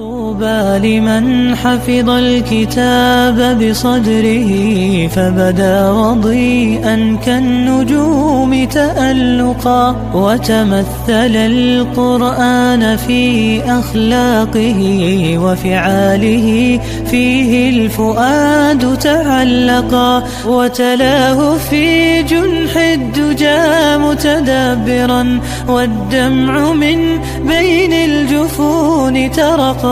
طوبى لمن حفظ الكتاب بصدره فبدا وضيئا كالنجوم تألقا وتمثل القرآن في أخلاقه وفعاله فيه الفؤاد تعلقا وتلاه في جنح الدجى متدبرا والدمع من بين الجفون ترقرقا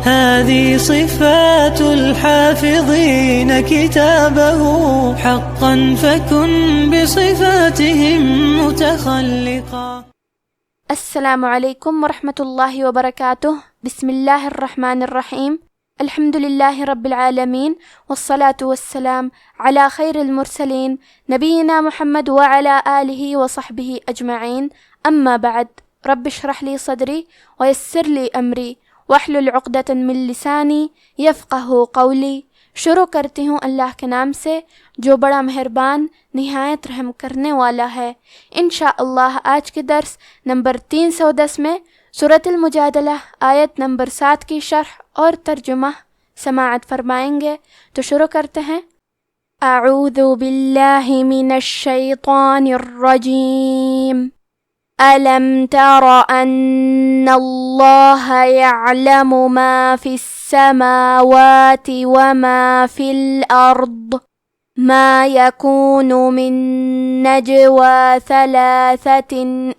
هذه صفات الحافظين كتابه حقا فكن بصفاتهم متخلقا. السلام علیکم ورحمۃ اللہ وبرکاتہ. بسم اللہ الرحمن الرحیم. الحمد للہ رب العالمین والصلاة والسلام علی خیر المرسلین نبینا محمد وعلی آلہ وصحبہ اجمعین. اما بعد، رب اشرح لی صدری ویسر لی امری واحلل عقدۃ من لسانی یفقہ قولی. شروع کرتی ہوں اللہ کے نام سے جو بڑا مہربان نہایت رحم کرنے والا ہے. انشاءاللہ آج کے درس نمبر 310 میں سورۃ المجادلہ آیت نمبر 7 کی شرح اور ترجمہ سماعت فرمائیں گے. تو شروع کرتے ہیں. اعوذ باللہ من الشیطان الرجیم. أَلَمْ تَرَ أَنَّ اللَّهَ يَعْلَمُ مَا فِي السَّمَاوَاتِ وَمَا فِي الْأَرْضِ مَا يَكُونُ مِن نَّجْوَى ثَلَاثَةٍ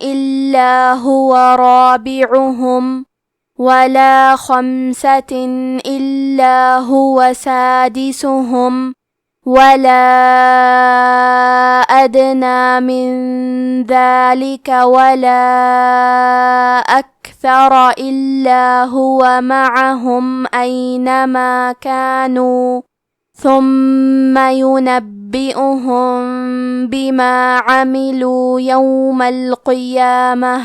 إِلَّا هُوَ رَابِعُهُمْ وَلَا خَمْسَةٍ إِلَّا هُوَ سَادِسُهُمْ ولا أدنى من ذلك ولا أكثر إلا هو معهم أينما كانوا ثم ينبئهم بما عملوا يوم القيامة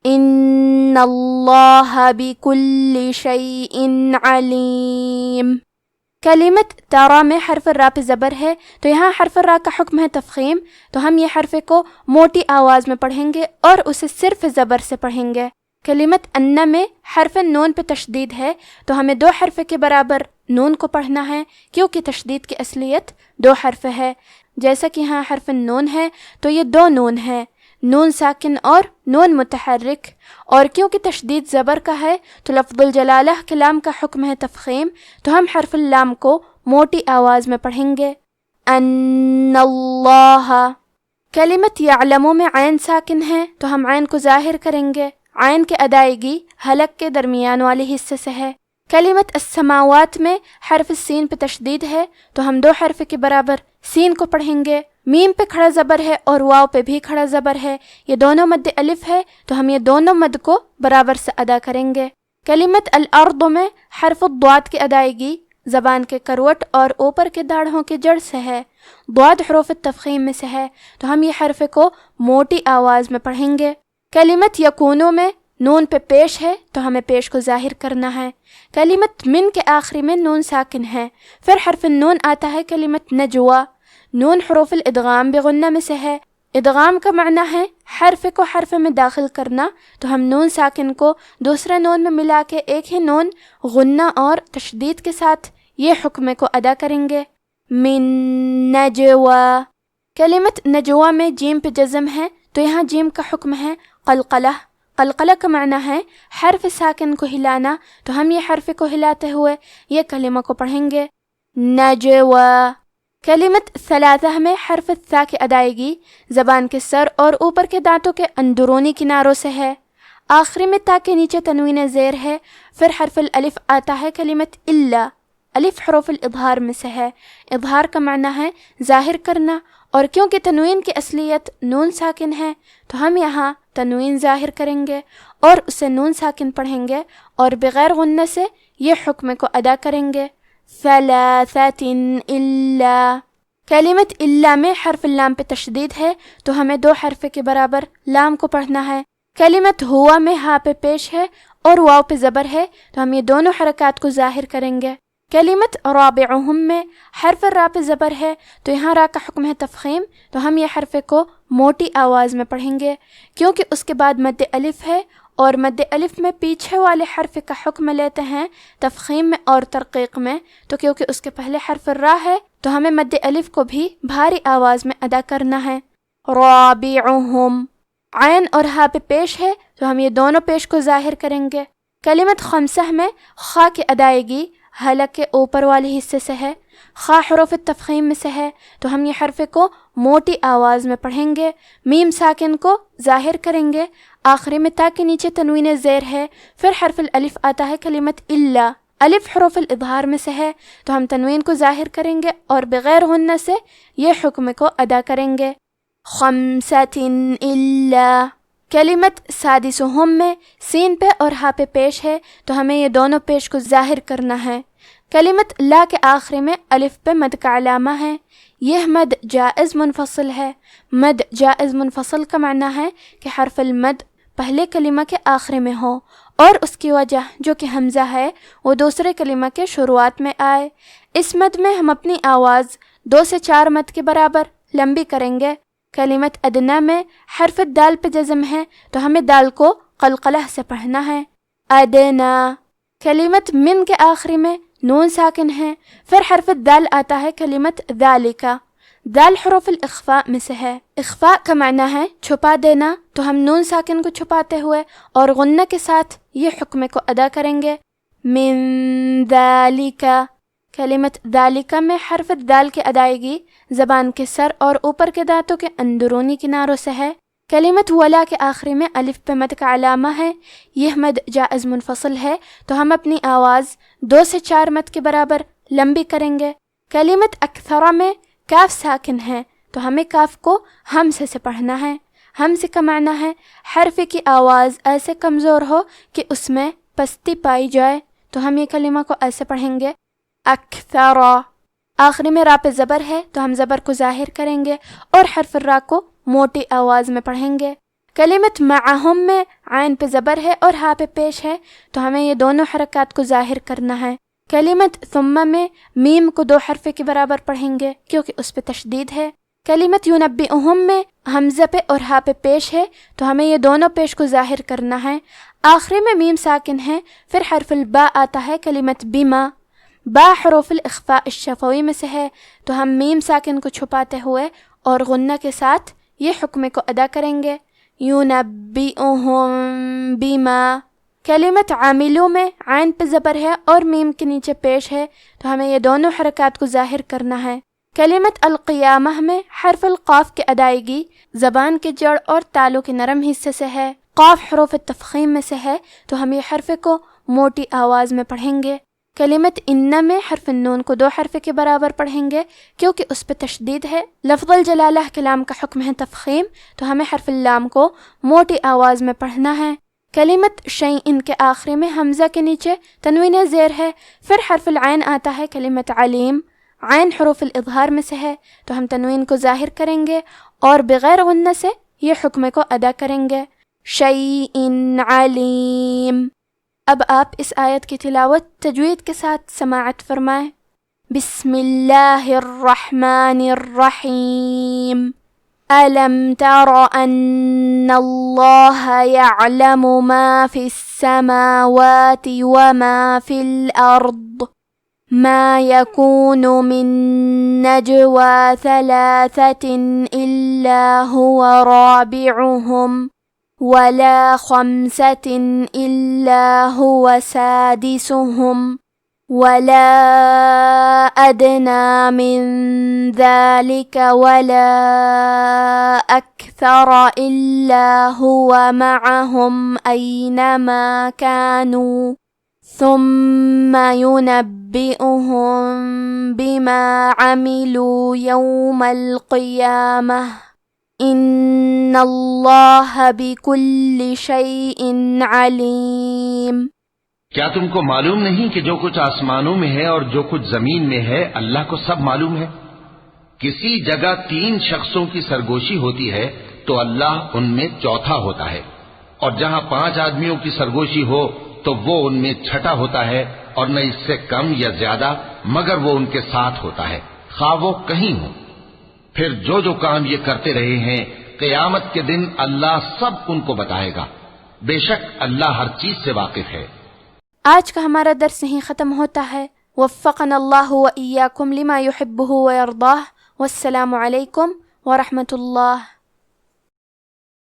إن الله بكل شيء عليم. کلمت تارا میں حرف را پہ زبر ہے، تو یہاں حرف را کا حکم ہے تفخیم، تو ہم یہ حرف کو موٹی آواز میں پڑھیں گے اور اسے صرف زبر سے پڑھیں گے. کلمت ان میں حرف نون پہ تشدید ہے، تو ہمیں 2 حرف کے برابر نون کو پڑھنا ہے کیونکہ تشدید کی اصلیت 2 حرف ہے. جیسا کہ یہاں حرف نون ہے تو یہ 2 نون ہے، نون ساکن اور نون متحرک، اور کیونکہ تشدید زبر کا ہے تو لفظ الجلالہ کلام کا حکم ہے تفخیم، تو ہم حرف اللام کو موٹی آواز میں پڑھیں گے. ان اللہ. کلمت یعلمو میں عین ساکن ہے تو ہم عین کو ظاہر کریں گے. عین کی ادائیگی حلق کے درمیان والے حصے سے ہے. کلمت السماوات میں حرف سین پہ تشدید ہے تو ہم 2 حرف کے برابر سین کو پڑھیں گے. میم پہ کھڑا زبر ہے اور واو پہ بھی کھڑا زبر ہے، یہ دونوں مد الف ہے تو ہم یہ دونوں مد کو برابر سے ادا کریں گے. کلمت الارض میں حرف الضاد کی ادائیگی زبان کے کروٹ اور اوپر کے داڑھوں کے جڑ سے ہے. ضاد حروف التفخیم میں سے ہے تو ہم یہ حرف کو موٹی آواز میں پڑھیں گے. کلمت یکونو میں نون پہ پیش ہے تو ہمیں پیش کو ظاہر کرنا ہے. کلمت من کے آخری میں نون ساکن ہے. پھر حرف نون آتا ہے کلمت نجوا. نون حروف الادغام بغنہ میں سے ہے. ادغام کا معنی ہے حرف کو حرف میں داخل کرنا، تو ہم نون ساکن کو دوسرے نون میں ملا کے ایک ہی نون غنہ اور تشدید کے ساتھ یہ حکم کو ادا کریں گے. من نجوا. کلمت نجوا میں جیم پہ جزم ہے تو یہاں جیم کا حکم ہے قلقلہ. قلقلہ کا معنی ہے حرف ساکن کو ہلانا، تو ہم یہ حرف کو ہلاتے ہوئے یہ کلمہ کو پڑھیں گے. نجوا. کلمت ثلاثہ میں حرف ثا کی ادائیگی زبان کے سر اور اوپر کے دانتوں کے اندرونی کناروں سے ہے. آخری میں تا کے نیچے تنوین زیر ہے. پھر حرف الالف آتا ہے کلمت الا. الف حروف الاظہار میں سے ہے. اظہار کا معنی ہے ظاہر کرنا، اور کیونکہ تنوین کی اصلیت نون ساکن ہے تو ہم یہاں تنوین ظاہر کریں گے اور اسے نون ساکن پڑھیں گے اور بغیر غنہ سے یہ حکم کو ادا کریں گے. ثلاثة إلا. کلمت الا میں حرف اللام پہ تشدید ہے تو ہمیں 2 حرف کے برابر لام کو پڑھنا ہے. کلمت ہوا میں ہا پہ پیش ہے اور واو پہ زبر ہے تو ہم یہ دونوں حرکات کو ظاہر کریں گے. کلمت رابعہم میں حرف را پہ زبر ہے تو یہاں را کا حکم ہے تفخیم، تو ہم یہ حرف کو موٹی آواز میں پڑھیں گے کیونکہ اس کے بعد مد الف ہے اور مد الف میں پیچھے والے حرف کا حکم لیتے ہیں تفخیم میں اور ترقیق میں، تو کیونکہ اس کے پہلے حرف را ہے تو ہمیں مد الف کو بھی بھاری آواز میں ادا کرنا ہے۔ رابعہم، عین اور ہا پہ پیش ہے تو ہم یہ دونوں پیش کو ظاہر کریں گے۔ کلمت خمسہ میں خا کی ادائیگی حلق کے اوپر والے حصے سے ہے، خا حروف تفخیم میں سے ہے تو ہم یہ حرف کو موٹی آواز میں پڑھیں گے، میم ساکن کو ظاہر کریں گے، آخری میں تا کے نیچے تنوین زیر ہے، پھر حرف الالف آتا ہے کلمت الا، الف حروف الاظہار میں سے ہے تو ہم تنوین کو ظاہر کریں گے اور بغیر غنہ سے یہ حکم کو ادا کریں گے۔ خمسۃ الا، کلمت سادسہم میں سین پہ اور ہا پہ پیش ہے تو ہمیں یہ دونوں پیش کو ظاہر کرنا ہے۔ کلمت لا کے آخری میں الف پہ مد کا علامہ ہے، یہ مد جائز منفصل ہے۔ مد جائز منفصل کا معنی ہے کہ حرف المد پہلے کلمہ کے آخری میں ہو اور اس کی وجہ جو کہ حمزہ ہے وہ دوسرے کلمہ کے شروعات میں آئے۔ اس مد میں ہم اپنی آواز 2 سے 4 مد کے برابر لمبی کریں گے۔ کلمت ادنا میں حرف دال پہ جزم ہے تو ہمیں دال کو قلقلہ سے پڑھنا ہے۔ ادنا، کلمت من کے آخری میں نون ساکن ہے، پھر حرف دال آتا ہے کلمت ذالکا، دال حروف الاخفاء میں سے ہے۔ اخفاء کا معنی ہے چھپا دینا، تو ہم نون ساکن کو چھپاتے ہوئے اور غنہ کے ساتھ یہ حکم کو ادا کریں گے۔ من ذالکا، کلمت ذالکا میں حرف دال کی ادائیگی زبان کے سر اور اوپر کے دانتوں کے اندرونی کناروں سے ہے۔ کلمت ولا کے آخری میں الف پہ مد کا علامہ ہے، یہ مد جائز منفصل ہے تو ہم اپنی آواز 2 سے 4 مد کے برابر لمبی کریں گے۔ کلمت اکثرہ میں کاف ساکن ہے تو ہمیں کاف کو ہمزے سے پڑھنا ہے۔ ہمزے کا معنی ہے حرف کی آواز ایسے کمزور ہو کہ اس میں پستی پائی جائے، تو ہم یہ کلمہ کو ایسے پڑھیں گے اکثرہ۔ آخری میں را پہ زبر ہے تو ہم زبر کو ظاہر کریں گے اور حرف را کو موٹی آواز میں پڑھیں گے۔ کلمت معہم میں عین پہ زبر ہے اور ہا پہ پیش ہے تو ہمیں یہ دونوں حرکات کو ظاہر کرنا ہے۔ کلمت ثم میں میم کو 2 حرف کے برابر پڑھیں گے کیونکہ اس پہ تشدید ہے۔ کلمت ینبئہم میں حمزہ پہ اور ہا پہ پیش ہے تو ہمیں یہ دونوں پیش کو ظاہر کرنا ہے۔ آخری میں میم ساکن ہے، پھر حرف الباء آتا ہے کلمت بما، با حروف الاخفاء الشفوی میں سے ہے تو ہم میم ساکن کو چھپاتے ہوئے اور غنہ کے ساتھ یہ حکم کو ادا کریں گے۔ ینبئہم بما، کلمت عاملوں میں عین پہ زبر ہے اور میم کے نیچے پیش ہے تو ہمیں یہ دونوں حرکات کو ظاہر کرنا ہے۔ کلمت القیامہ میں حرف القاف کی ادائیگی زبان کے جڑ اور تالو کے نرم حصے سے ہے، قاف حروف تفخیم میں سے ہے تو ہم یہ حرف کو موٹی آواز میں پڑھیں گے۔ کلمت ان میں حرف النون کو 2 حرف کے برابر پڑھیں گے کیونکہ اس پہ تشدید ہے۔ لفظ الجلالہ کے لام کا حکم ہے تفخیم تو ہمیں حرف اللام کو موٹی آواز میں پڑھنا ہے۔ کلمت شیئن کے آخری میں حمزہ کے نیچے تنوین زیر ہے، پھر حرف العین آتا ہے کلمت علیم، عین حروف الاظہار میں سے ہے تو ہم تنوین کو ظاہر کریں گے اور بغیر غنہ سے یہ حکم کو ادا کریں گے۔ شیئن علیم۔ اب آپ اس آیت کی تلاوت تجوید کے ساتھ سماعت فرمائیں۔ بسم اللہ الرحمن الرحیم۔ أَلَمْ تَرَ أَنَّ اللَّهَ يَعْلَمُ مَا فِي السَّمَاوَاتِ وَمَا فِي الْأَرْضِ مَا يَكُونُ مِن نَّجْوَى ثَلَاثَةٍ إِلَّا هُوَ رَابِعُهُمْ وَلَا خَمْسَةٍ إِلَّا هُوَ سَادِسُهُمْ وَلَا أَدْنَىٰ مِن ذَلِكَ وَلَا أَكْثَرَ إِلَّا هُوَ مَعَهُمْ أَيْنَمَا كَانُوا ثُمَّ يُنَبِّئُهُم بِمَا عَمِلُوا يَوْمَ الْقِيَامَةِ إِنَّ اللَّهَ بِكُلِّ شَيْءٍ عَلِيمٌ۔ کیا تم کو معلوم نہیں کہ جو کچھ آسمانوں میں ہے اور جو کچھ زمین میں ہے اللہ کو سب معلوم ہے؟ کسی جگہ 3 شخصوں کی سرگوشی ہوتی ہے تو اللہ ان میں چوتھا ہوتا ہے، اور جہاں 5 آدمیوں کی سرگوشی ہو تو وہ ان میں چھٹا ہوتا ہے، اور نہ اس سے کم یا زیادہ مگر وہ ان کے ساتھ ہوتا ہے، خواہ وہ کہیں ہو۔ پھر جو کام یہ کرتے رہے ہیں قیامت کے دن اللہ سب ان کو بتائے گا۔ بے شک اللہ ہر چیز سے واقف ہے۔ آج کا ہمارا درس یہیں ختم ہوتا ہے۔ وفقنا اللہ و ایاکم لما یحبہ و یرضاہ، والسلام علیکم ورحمۃ اللہ۔